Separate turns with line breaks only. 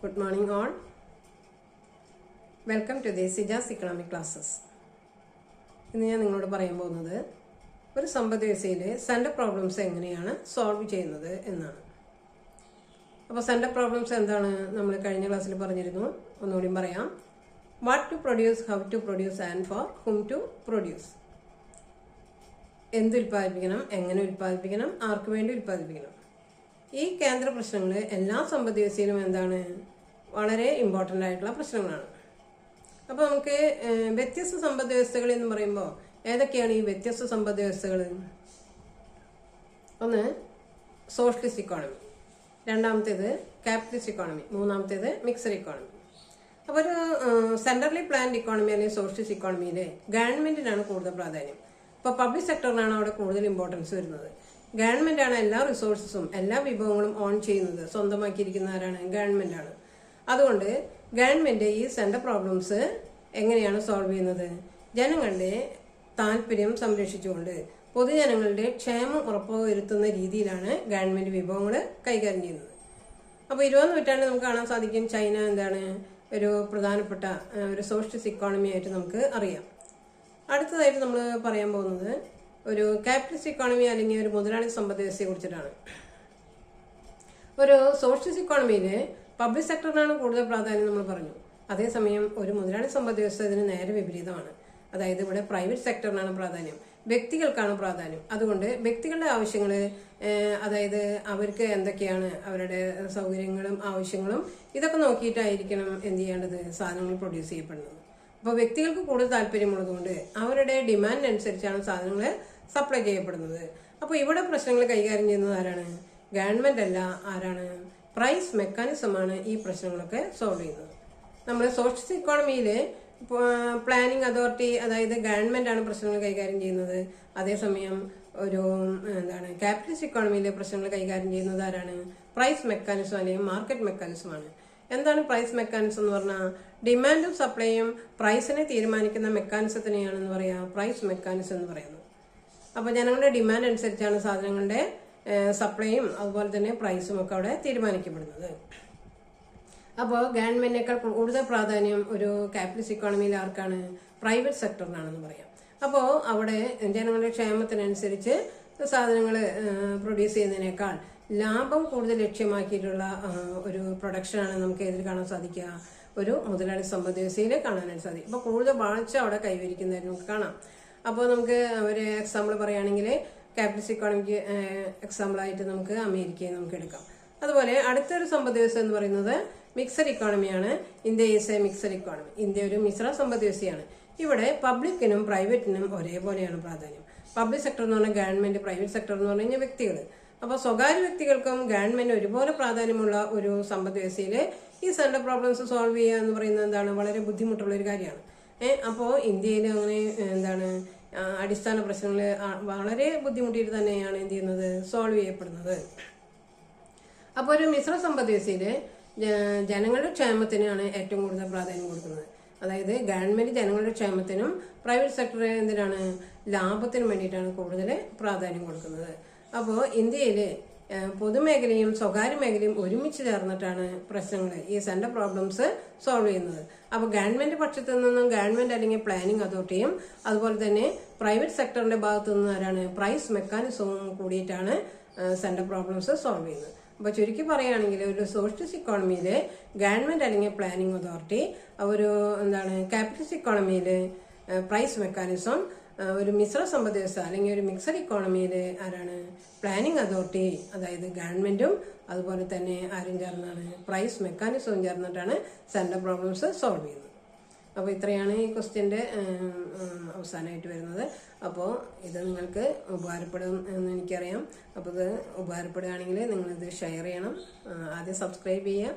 Good morning all. Welcome to the Sijas Economic Classes. ഇന്ന് ഞാൻ നിങ്ങളോട് പറയാൻ പോകുന്നത് ഒരു സമ്പദ്വ്യവസ്ഥയിലെ സെന്റർ പ്രോബ്ലംസ് എങ്ങനെയാണ് സോൾവ് ചെയ്യുന്നത് എന്നാണ്. അപ്പോൾ സെന്റർ പ്രോബ്ലംസ് എന്താണ് നമ്മൾ കഴിഞ്ഞ ക്ലാസ്സിൽ പറഞ്ഞിരുന്നു. ഒന്നുകൂടി പറയാം. What to produce, how to produce and for whom to produce. എന്ത് ഉൽപ്പാദിപ്പിക്കണം, എങ്ങനെ ഉൽപ്പാദിപ്പിക്കണം, ആർക്ക് വേണ്ടി ഉൽപ്പാദിപ്പിക്കണം. ഈ കേന്ദ്ര പ്രശ്നങ്ങൾ എല്ലാ സമ്പദ്വ്യവസ്ഥയിലും എന്താണ് വളരെ ഇമ്പോർട്ടൻ്റ് ആയിട്ടുള്ള പ്രശ്നങ്ങളാണ്. അപ്പോൾ നമുക്ക് വ്യത്യസ്ത സമ്പദ്വ്യവസ്ഥകൾ എന്ന് പറയുമ്പോൾ ഏതൊക്കെയാണ് ഈ വ്യത്യസ്ത സമ്പദ്വ്യവസ്ഥകൾ? ഒന്ന് സോഷ്യലിസ്റ്റ് ഇക്കോണമി, രണ്ടാമത്തേത് ക്യാപിറ്റലിസ്റ്റ് ഇക്കോണമി, മൂന്നാമത്തേത് മിക്സഡ് ഇക്കോണമി. അപ്പോൾ ഒരു സെൻട്രലി പ്ലാൻഡ് ഇക്കോണമി അല്ലെങ്കിൽ സോഷ്യലിസ്റ്റ് ഇക്കോണമിയിൽ ഗവൺമെന്റിനാണ് കൂടുതൽ പ്രാധാന്യം. ഇപ്പോൾ പബ്ലിക് സെക്ടറിനാണ് അവിടെ കൂടുതൽ ഇമ്പോർട്ടൻസ് വരുന്നത്. ഗവൺമെന്റാണ് എല്ലാ റിസോഴ്സസും എല്ലാ വിഭവങ്ങളും ഓൺ ചെയ്യുന്നത്. സ്വന്തമാക്കിയിരിക്കുന്ന ആരാണ്? ഗവൺമെന്റാണ്. അതുകൊണ്ട് ഗവൺമെന്റ് ഈ സെന്റർ പ്രോബ്ലംസ് എങ്ങനെയാണ് സോൾവ് ചെയ്യുന്നത്? ജനങ്ങളുടെ താല്പര്യം സംരക്ഷിച്ചുകൊണ്ട് പൊതുജനങ്ങളുടെ ക്ഷേമം ഉറപ്പുവരുത്തുന്ന രീതിയിലാണ് ഗവൺമെന്റ് വിഭവങ്ങൾ കൈകാര്യം ചെയ്യുന്നത്. അപ്പോൾ 20ാം നൂറ്റാണ്ടിൽ നമുക്ക് കാണാൻ സാധിക്കും ചൈന എന്താണ് ഒരു പ്രധാനപ്പെട്ട ഒരു സോഷ്യലിസ്റ്റ് ഇക്കോണമി ആയിട്ട് നമുക്ക് അറിയാം. അടുത്തതായിട്ട് നമ്മൾ പറയാൻ പോകുന്നത് ഒരു ക്യാപിറ്റലിസ്റ്റ് ഇക്കോണമി അല്ലെങ്കിൽ ഒരു മുതലാളി സമ്പദ്വ്യവസ്ഥയെ കുറിച്ചിട്ടാണ്. ഒരു സോഷ്യലിസ്റ്റ് ഇക്കോണമിയിൽ പബ്ലിക് സെക്ടറിനാണ് കൂടുതൽ പ്രാധാന്യം നമ്മൾ പറഞ്ഞു. അതേസമയം ഒരു മുതലാളി സമ്പദ്വ്യവസ്ഥ ഇതിന് നേരെ വിപരീതമാണ്. അതായത് ഇവിടെ പ്രൈവറ്റ് സെക്ടറിനാണ് പ്രാധാന്യം, വ്യക്തികൾക്കാണ് പ്രാധാന്യം. അതുകൊണ്ട് വ്യക്തികളുടെ ആവശ്യങ്ങൾ, അതായത് അവർക്ക് എന്തൊക്കെയാണ് അവരുടെ സൗകര്യങ്ങളും ആവശ്യങ്ങളും ഇതൊക്കെ നോക്കിയിട്ടായിരിക്കണം എന്ത് ചെയ്യേണ്ടത്, സാധനങ്ങൾ പ്രൊഡ്യൂസ് ചെയ്യപ്പെടുന്നത്. അപ്പോൾ വ്യക്തികൾക്ക് കൂടുതൽ താല്പര്യമുള്ളതുകൊണ്ട് അവരുടെ ഡിമാൻഡ് അനുസരിച്ചാണ് സാധനങ്ങൾ സപ്ലൈ ചെയ്യപ്പെടുന്നത്. അപ്പോൾ ഇവിടെ പ്രശ്നങ്ങൾ കൈകാര്യം ചെയ്യുന്നത് ആരാണ്? ഗവൺമെന്റ് അല്ല. ആരാണ്? പ്രൈസ് മെക്കാനിസമാണ് ഈ പ്രശ്നങ്ങളൊക്കെ സോൾവ് ചെയ്യുന്നത്. നമ്മൾ സോഷ്യലിസ്റ്റ് ഇക്കോണമിയിൽ പ്ലാനിംഗ് അതോറിറ്റി, അതായത് ഗവൺമെന്റ് ആണ് പ്രശ്നങ്ങൾ കൈകാര്യം ചെയ്യുന്നത്. അതേസമയം ഒരു ക്യാപിറ്റലിസ്റ്റ് ഇക്കോണമിയിലെ പ്രശ്നങ്ങൾ കൈകാര്യം ചെയ്യുന്നത് ആരാണ്? പ്രൈസ് മെക്കാനിസം അല്ലെങ്കിൽ മാർക്കറ്റ് മെക്കാനിസമാണ്. എന്താണ് പ്രൈസ് മെക്കാനിസം എന്ന് പറഞ്ഞാൽ? ഡിമാൻഡും സപ്ലൈയും പ്രൈസിനെ തീരുമാനിക്കുന്ന മെക്കാനിസത്തിനെയാണെന്ന് പറയാം പ്രൈസ് മെക്കാനിസം എന്ന് പറയുന്നത്. അപ്പോൾ ജനങ്ങളുടെ ഡിമാൻഡ് അനുസരിച്ചാണ് സാധനങ്ങളുടെ സപ്ലൈയും അതുപോലെ തന്നെ പ്രൈസും ഒക്കെ അവിടെ തീരുമാനിക്കപ്പെടുന്നത്. അപ്പോൾ ഗവൺമെന്റിനേക്കാൾ കൂടുതൽ പ്രാധാന്യം ഒരു ക്യാപിറ്റലിസ്റ്റ് ഇക്കോണമിയിൽ ആർക്കാണ്? പ്രൈവറ്റ് സെക്ടറിനാണെന്ന് പറയാം. അപ്പോൾ അവിടെ ജനങ്ങളുടെ ക്ഷേമത്തിനനുസരിച്ച് സാധനങ്ങൾ പ്രൊഡ്യൂസ് ചെയ്യുന്നതിനേക്കാൾ ലാഭം കൂടുതൽ ലക്ഷ്യമാക്കിയിട്ടുള്ള ഒരു പ്രൊഡക്ഷനാണ് നമുക്ക് ഇതിൽ കാണാൻ സാധിക്കുക, ഒരു മുതലാളി സമ്പദ്വ്യവസ്ഥയിൽ കാണാനായിട്ട് സാധിക്കും. അപ്പോൾ കൂടുതൽ വളർച്ച അവിടെ കൈവരിക്കുന്നതായിട്ട് നമുക്ക് കാണാം. അപ്പോൾ നമുക്ക് ഒരു എക്സാമ്പിൾ പറയുകയാണെങ്കിൽ ക്യാപിറ്റലിസ്റ്റ് ഇക്കോണമിക്ക് എക്സാമ്പിളായിട്ട് നമുക്ക് അമേരിക്കയെ നമുക്ക് എടുക്കാം. അതുപോലെ അടുത്തൊരു സമ്പദ്വ്യവസ്ഥ എന്ന് പറയുന്നത് മിക്സഡ് ഇക്കോണമിയാണ്. India is a mixed economy. India ഒരു മിശ്ര സമ്പദ്വ്യവസ്ഥയാണ്. ഇവിടെ പബ്ലിക്കിനും പ്രൈവറ്റിനും ഒരേപോലെയാണ് പ്രാധാന്യം. പബ്ലിക് സെക്ടർ എന്ന് പറഞ്ഞാൽ ഗവൺമെന്റ്, പ്രൈവറ്റ് സെക്ടർ എന്ന് പറഞ്ഞു കഴിഞ്ഞാൽ വ്യക്തികൾ. അപ്പോൾ സ്വകാര്യ വ്യക്തികൾക്കും ഗവൺമെന്റ് ഒരുപോലെ പ്രാധാന്യമുള്ള ഒരു സമ്പദ്വ്യവസ്ഥയിൽ ഈ സെന്റർ പ്രോബ്ലംസ് സോൾവ് ചെയ്യുക എന്ന് പറയുന്നത് എന്താണ് വളരെ ബുദ്ധിമുട്ടുള്ള ഒരു കാര്യമാണ്. അപ്പോൾ ഇന്ത്യയിൽ അങ്ങനെ അടിസ്ഥാന പ്രശ്നങ്ങൾ വളരെ ബുദ്ധിമുട്ടിയിട്ട് തന്നെയാണ് എന്ത് ചെയ്യുന്നത്, സോൾവ് ചെയ്യപ്പെടുന്നത്. അപ്പോൾ ഒരു മിശ്ര സമ്പദ്വ്യവസ്ഥയിൽ ജനങ്ങളുടെ ക്ഷേമത്തിനാണ് ഏറ്റവും കൂടുതൽ പ്രാധാന്യം കൊടുക്കുന്നത്. അതായത് ഗവൺമെന്റ് ജനങ്ങളുടെ ക്ഷേമത്തിനും പ്രൈവറ്റ് സെക്ടർ എന്തിനാണ്, ലാഭത്തിനും വേണ്ടിയിട്ടാണ് കൂടുതൽ പ്രാധാന്യം കൊടുക്കുന്നത്. അപ്പോൾ ഇന്ത്യയിൽ പൊതുമേഖലയും സ്വകാര്യ മേഖലയും ഒരുമിച്ച് ചേർന്നിട്ടാണ് പ്രശ്നങ്ങൾ, ഈ സെന്റർ പ്രോബ്ലംസ് സോൾവ് ചെയ്യുന്നത്. അപ്പോൾ ഗവൺമെന്റ് പക്ഷത്തു നിന്നും ഗവൺമെന്റ് അല്ലെങ്കിൽ പ്ലാനിംഗ് അതോറിറ്റിയും അതുപോലെ തന്നെ പ്രൈവറ്റ് സെക്ടറിന്റെ ഭാഗത്തു നിന്ന് ആരാണ്? പ്രൈസ് മെക്കാനിസവും കൂടിയിട്ടാണ് സെന്റർ പ്രോബ്ലംസ് സോൾവ് ചെയ്യുന്നത്. അപ്പോൾ ചുരുക്കി പറയുകയാണെങ്കിൽ ഒരു സോഷ്യലിസ്റ്റ് ഇക്കോണമിയിൽ ഗവൺമെന്റ് അല്ലെങ്കിൽ പ്ലാനിംഗ് അതോറിറ്റി, ഒരു ക്യാപിറ്റലിസ്റ്റ് ഇക്കോണമിയിൽ പ്രൈസ് മെക്കാനിസം, ഒരു മിശ്ര സമ്പദ്വ്യവസ്ഥ അല്ലെങ്കിൽ ഒരു മിക്സഡ് ഇക്കോണമിയിൽ ആരാണ്? പ്ലാനിംഗ് അതോറിറ്റി, അതായത് ഗവൺമെന്റും അതുപോലെ തന്നെ ആരും ചേർന്നാണ്? പ്രൈസ് മെക്കാനിസവും ചേർന്നിട്ടാണ് സെന്റർ പ്രോബ്ലംസ് സോൾവ് ചെയ്യുന്നത്. അപ്പോൾ ഇത്രയാണ് ഈ ക്വസ്റ്റ്യൻ്റെ അവസാനമായിട്ട് വരുന്നത്. അപ്പോൾ ഇത് നിങ്ങൾക്ക് ഉപകാരപ്പെടും എന്ന് എനിക്കറിയാം. അപ്പോൾ ഇത് ഉപകാരപ്പെടുകയാണെങ്കിൽ നിങ്ങളിത് ഷെയർ ചെയ്യണം. ആദ്യം സബ്സ്ക്രൈബ് ചെയ്യുക.